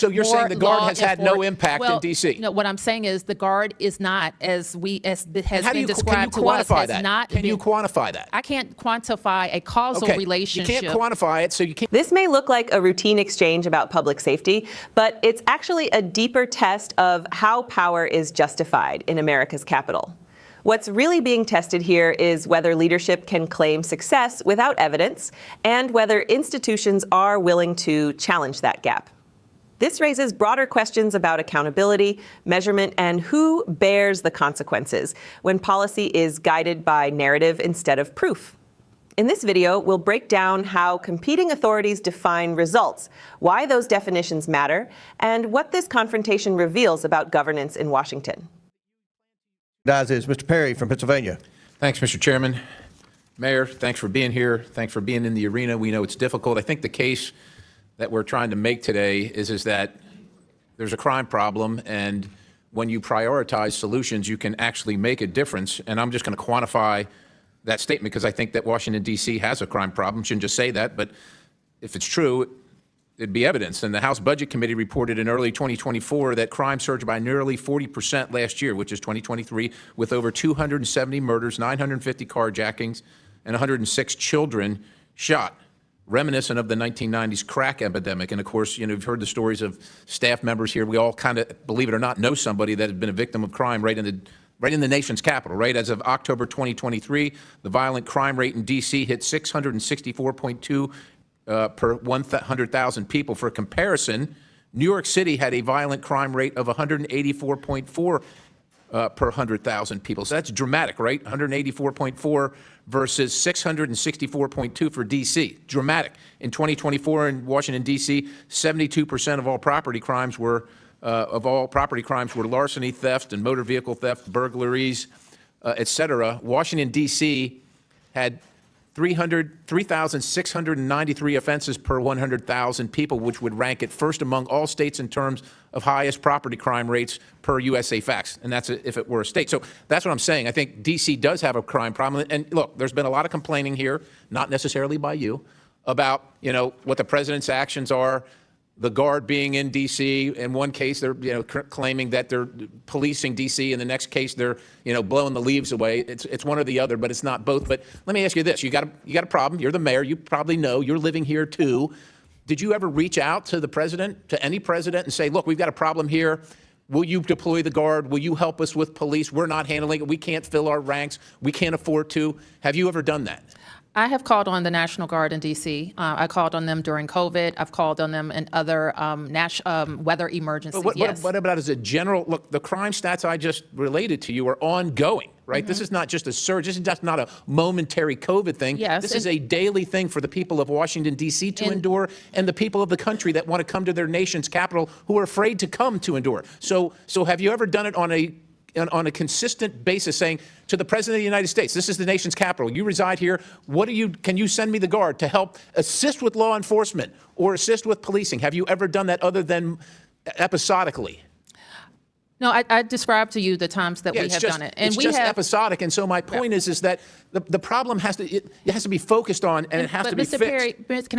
So you're saying the Guard has had no impact in D.C.? No, what I'm saying is the Guard is not, as has been described to us, has that? Not Can you quantify that? I can't quantify a causal relationship. You can't quantify it, so you can't. This may look like a routine exchange about public safety, but it's actually a deeper test of how power is justified in America's capital. What's really being tested here is whether leadership can claim success without evidence, and whether institutions are willing to challenge that gap. This raises broader questions about accountability, measurement, and who bears the consequences when policy is guided by narrative instead of proof. In this video, we'll break down how competing authorities define results, why those definitions matter, and what this confrontation reveals about governance in Washington. That is Mr. Perry from Pennsylvania. Thanks, Mr. Chairman. Mayor, thanks for being here. Thanks for being in the arena. We know it's difficult. I think the case that we're trying to make today is that there's a crime problem, and when you prioritize solutions, you can actually make a difference. And I'm just going to quantify that statement because I think that Washington, D.C. has a crime problem. Shouldn't just say that, but if it's true, it'd be evidence. And the House Budget Committee reported in early 2024 that crime surged by nearly 40% last year, which is 2023, with over 270 murders, 950 carjackings, and 106 children shot, reminiscent of the 1990s crack epidemic. And of course, you've heard the stories of staff members here. We all kind of, believe it or not, know somebody that has been a victim of crime right in the nation's capital, right? As of October 2023, the violent crime rate in D.C. hit 664.2 per 100,000 people. For comparison, New York City had a violent crime rate of 184.4 per 100,000 people. So that's dramatic, right? 184.4 versus 664.2 for D.C. Dramatic. In 2024 in Washington, D.C., 72% of all property crimes were larceny, theft, and motor vehicle theft, burglaries, et cetera. Washington, D.C. had 3,693 offenses per 100,000 people, which would rank it first among all states in terms of highest property crime rates per USA Facts. And that's if it were a state. So that's what I'm saying. I think D.C. does have a crime problem. And look, there's been a lot of complaining here, not necessarily by you, about, what the president's actions are. The Guard being in D.C. In one case, they're claiming that they're policing D.C. In the next case, they're blowing the leaves away. It's one or the other, but it's not both. But let me ask you this: you got a problem. You're the mayor. You probably know. You're living here too. Did you ever reach out to the president, to any president, and say, "Look, we've got a problem here. Will you deploy the Guard? Will you help us with police? We're not handling it. We can't fill our ranks. We can't afford to." Have you ever done that? I have called on the National Guard in D.C. I called on them during COVID. I've called on them in other weather emergencies. But what about as a general look? The crime stats I just related to you are ongoing, right? Mm-hmm. This is not just a surge. This is just not a momentary COVID thing. Yes, this is a daily thing for the people of Washington, D.C. to endure, and the people of the country that want to come to their nation's capital who are afraid to come to endure. So have you ever done it on a consistent basis, saying to the President of the United States, this is the nation's capital, you reside here, can you send me the Guard to help assist with law enforcement or assist with policing? Have you ever done that other than episodically? No, I described to you the times that we have done it. And it's just episodic. And so my point is that the problem has to be focused on, and it has to be fixed. Mr. Perry, can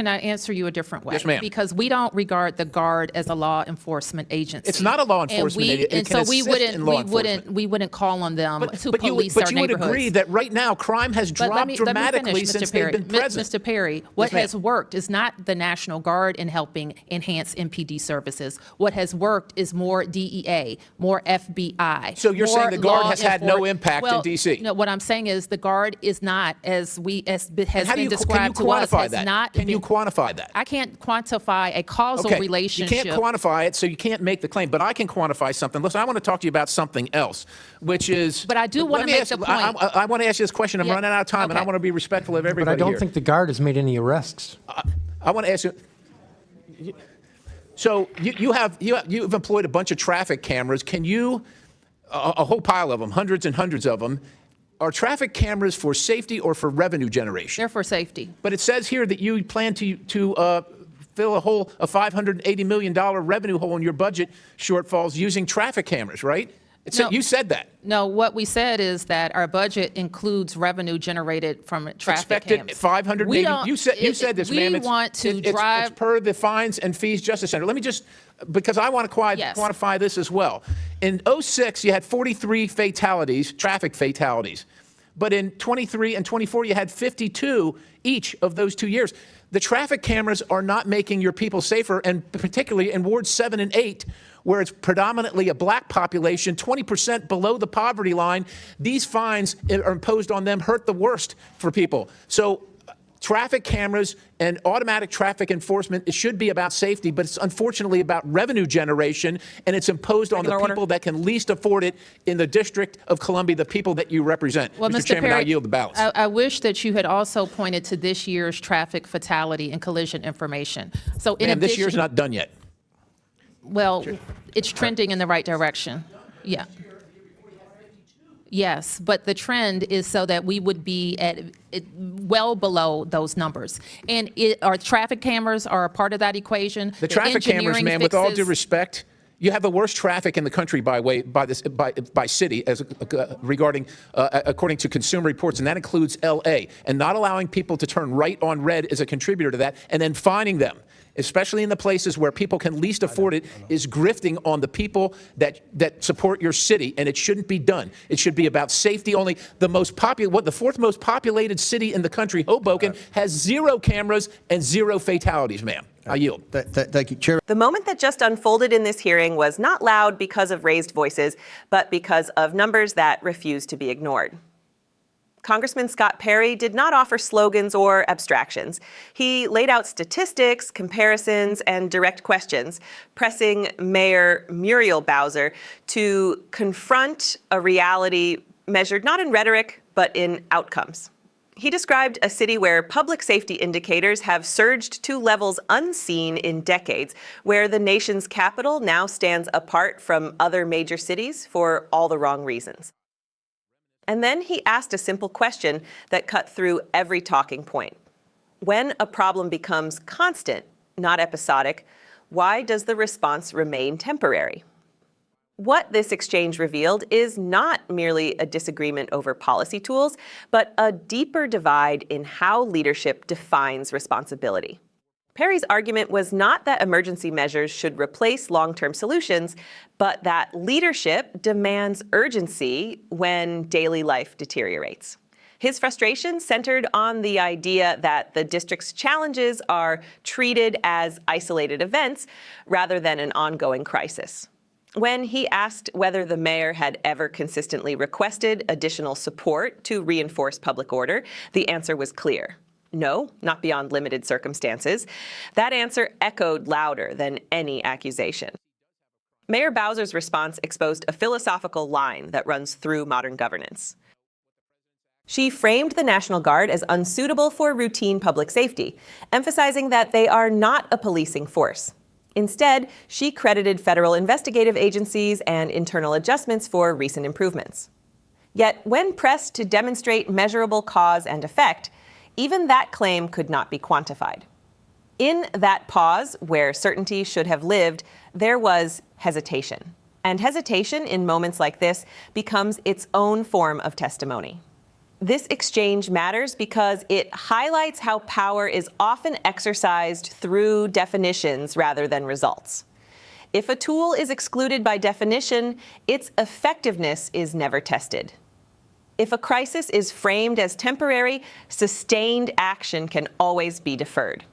I answer you a different way? Yes, ma'am. Because we don't regard the Guard as a law enforcement agency. It's not a law enforcement agency. And so we wouldn't call on them to police our neighborhoods. But you would agree that right now crime has dropped dramatically since they've been president. Mr. Perry, what has worked is not the National Guard in helping enhance MPD services. What has worked is more DEA, more FBI. So you're saying the Guard has had no impact in D.C.? No, what I'm saying is the Guard is not, as has been described to us, has not. Can you quantify that? I can't quantify a causal relationship. You can't quantify it, so you can't make the claim. But I can quantify something. Listen, I want to talk to you about something else, which is. But I do want to make the point. I want to ask you this question. I'm running out of time, and I want to be respectful of everybody. But I don't think the Guard has made any arrests. I want to ask you. So you've employed a bunch of traffic cameras. Can you, a whole pile of them, hundreds and hundreds of them, are traffic cameras for safety or for revenue generation? They're for safety. But it says here that you plan to fill a $580 million revenue hole in your budget shortfalls using traffic cameras, right? No. You said that. No, what we said is that our budget includes revenue generated from traffic Expected cams. 500 We maybe. don't- You said this, ma'am. We want to It's drive. per the Fines and Fees Justice Center. Let me just, because I want to Yes. quantify this as well. In '06, you had 43 fatalities, traffic fatalities. But in '23 and '24, you had 52 each of those 2 years. The traffic cameras are not making your people safer, and particularly in Wards 7 and 8, where it's predominantly a black population, 20% below the poverty line, these fines are imposed on them hurt the worst for people. So traffic cameras and automatic traffic enforcement, it should be about safety, but it's unfortunately about revenue generation, and it's imposed on the Regular people order. that can least afford it in the District of Columbia, the people that you represent. Well, Mr. Chairman, I yield the balance. I wish that you had also pointed to this year's traffic fatality and collision information. So in Ma'am, addition, this year's not done yet. well, it's trending in the right direction. Yeah. Yes, but the trend is so that we would be at well below those numbers. And our traffic cameras are a part of that equation. The traffic cameras, engineering ma'am, with all due fixes- respect, you have the worst traffic in the country by city regarding according to Consumer Reports, and that includes L.A. And not allowing people to turn right on red is a contributor to that, and then fining them, especially in the places where people can least afford it, is grifting on the people that support your city, and it shouldn't be done. It should be about safety only. The fourth most populated city in the country, Hoboken, has 0 cameras and 0 fatalities, ma'am. I yield. Thank you, Chair. The moment that just unfolded in this hearing was not loud because of raised voices, but because of numbers that refused to be ignored. Congressman Scott Perry did not offer slogans or abstractions. He laid out statistics, comparisons, and direct questions, pressing Mayor Muriel Bowser to confront a reality measured not in rhetoric, but in outcomes. He described a city where public safety indicators have surged to levels unseen in decades, where the nation's capital now stands apart from other major cities for all the wrong reasons. And then he asked a simple question that cut through every talking point. When a problem becomes constant, not episodic, why does the response remain temporary? What this exchange revealed is not merely a disagreement over policy tools, but a deeper divide in how leadership defines responsibility. Perry's argument was not that emergency measures should replace long-term solutions, but that leadership demands urgency when daily life deteriorates. His frustration centered on the idea that the district's challenges are treated as isolated events rather than an ongoing crisis. When he asked whether the mayor had ever consistently requested additional support to reinforce public order, the answer was clear. No, not beyond limited circumstances. That answer echoed louder than any accusation. Mayor Bowser's response exposed a philosophical line that runs through modern governance. She framed the National Guard as unsuitable for routine public safety, emphasizing that they are not a policing force. Instead, she credited federal investigative agencies and internal adjustments for recent improvements. Yet, when pressed to demonstrate measurable cause and effect, even that claim could not be quantified. In that pause, where certainty should have lived, there was hesitation. And hesitation in moments like this becomes its own form of testimony. This exchange matters because it highlights how power is often exercised through definitions rather than results. If a tool is excluded by definition, its effectiveness is never tested. If a crisis is framed as temporary, sustained action can always be deferred.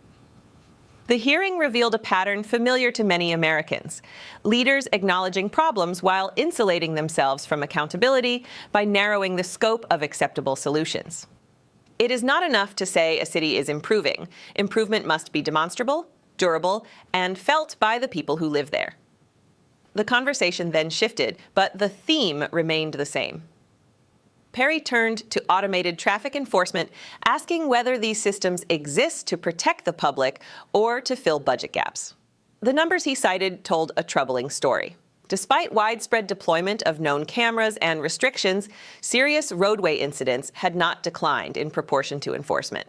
The hearing revealed a pattern familiar to many Americans: leaders acknowledging problems while insulating themselves from accountability by narrowing the scope of acceptable solutions. It is not enough to say a city is improving. Improvement must be demonstrable, durable, and felt by the people who live there. The conversation then shifted, but the theme remained the same. Perry turned to automated traffic enforcement, asking whether these systems exist to protect the public or to fill budget gaps. The numbers he cited told a troubling story. Despite widespread deployment of known cameras and restrictions, serious roadway incidents had not declined in proportion to enforcement.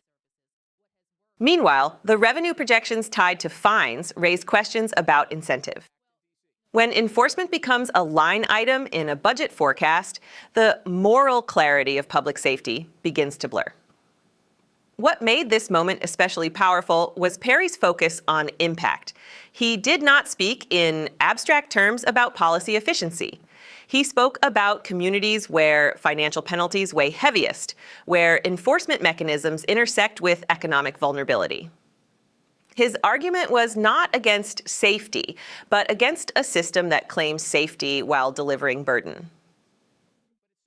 Meanwhile, the revenue projections tied to fines raised questions about incentive. When enforcement becomes a line item in a budget forecast, the moral clarity of public safety begins to blur. What made this moment especially powerful was Perry's focus on impact. He did not speak in abstract terms about policy efficiency. He spoke about communities where financial penalties weigh heaviest, where enforcement mechanisms intersect with economic vulnerability. His argument was not against safety, but against a system that claims safety while delivering burden.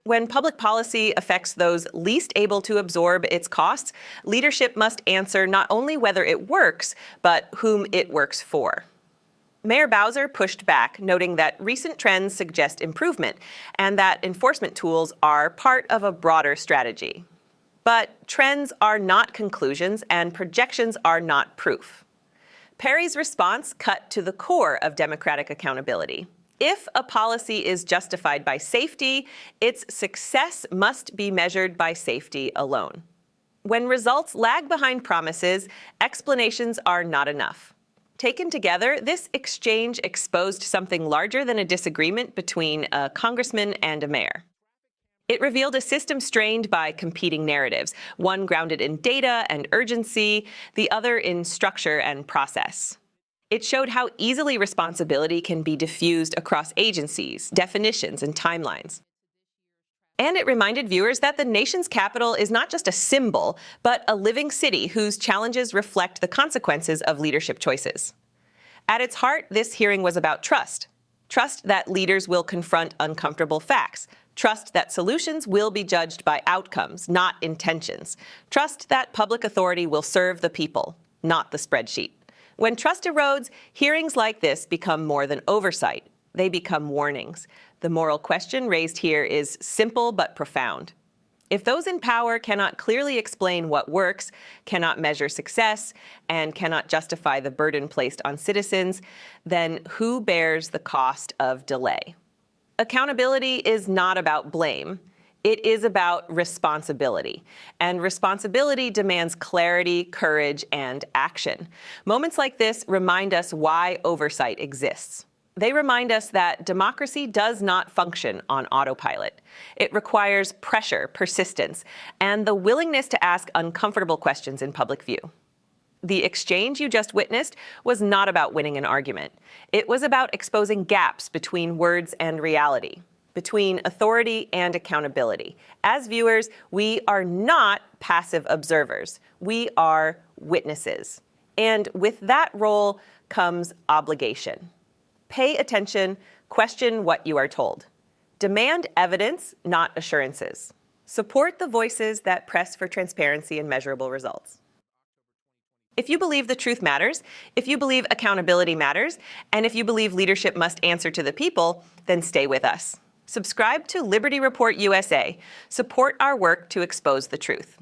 When public policy affects those least able to absorb its costs, leadership must answer not only whether it works, but whom it works for. Mayor Bowser pushed back, noting that recent trends suggest improvement and that enforcement tools are part of a broader strategy. But trends are not conclusions and projections are not proof. Perry's response cut to the core of democratic accountability. If a policy is justified by safety, its success must be measured by safety alone. When results lag behind promises, explanations are not enough. Taken together, this exchange exposed something larger than a disagreement between a congressman and a mayor. It revealed a system strained by competing narratives, one grounded in data and urgency, the other in structure and process. It showed how easily responsibility can be diffused across agencies, definitions, and timelines. And it reminded viewers that the nation's capital is not just a symbol, but a living city whose challenges reflect the consequences of leadership choices. At its heart, this hearing was about trust. Trust that leaders will confront uncomfortable facts. Trust that solutions will be judged by outcomes, not intentions. Trust that public authority will serve the people, not the spreadsheet. When trust erodes, hearings like this become more than oversight. They become warnings. The moral question raised here is simple but profound. If those in power cannot clearly explain what works, cannot measure success, and cannot justify the burden placed on citizens, then who bears the cost of delay? Accountability is not about blame. It is about responsibility. And responsibility demands clarity, courage, and action. Moments like this remind us why oversight exists. They remind us that democracy does not function on autopilot. It requires pressure, persistence, and the willingness to ask uncomfortable questions in public view. The exchange you just witnessed was not about winning an argument. It was about exposing gaps between words and reality, between authority and accountability. As viewers, we are not passive observers. We are witnesses. And with that role comes obligation. Pay attention, question what you are told. Demand evidence, not assurances. Support the voices that press for transparency and measurable results. If you believe the truth matters, if you believe accountability matters, and if you believe leadership must answer to the people, then stay with us. Subscribe to Liberty Report USA. Support our work to expose the truth.